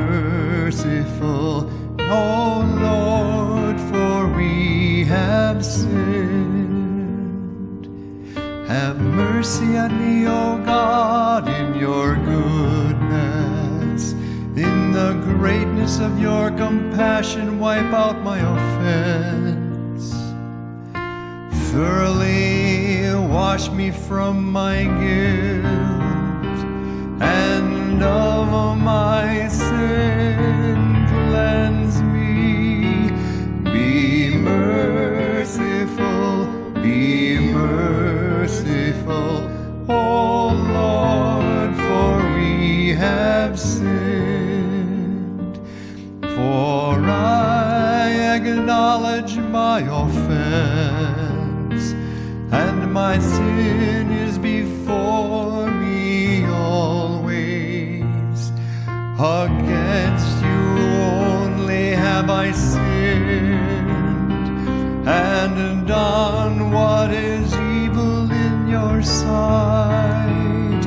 merciful, O Lord, for we have sinned. Have mercy on me, O God, in your goodness. In the greatness of your compassion, wipe out my offense. Thoroughly wash me from my guilt, and of my sin cleanse me. Be merciful, be merciful, O Lord, for we have sinned. For I acknowledge my offense, and my sin is before me always. Against you only have I sinned, and done what is evil in your sight.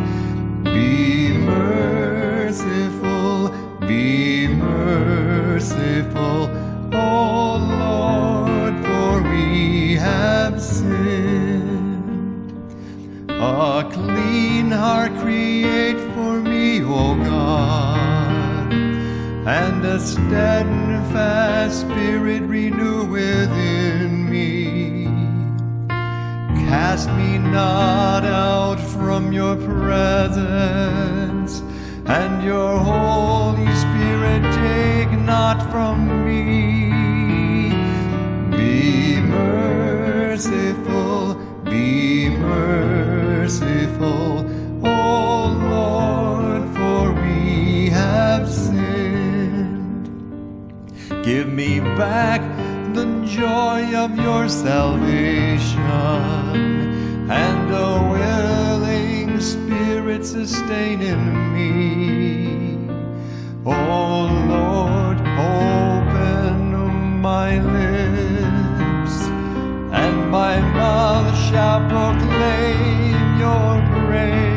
Be merciful, be merciful, O Lord, for we have sinned. A clean heart create for me, O God, and a steadfast spirit renew within me. Cast me not out from your presence, and your Holy Spirit take not from me. Be merciful, be merciful, O Lord, for we have sinned. Give me back the joy of your salvation, and a willing spirit sustain in me. O Lord, open my lips, and my mouth shall proclaim your praise.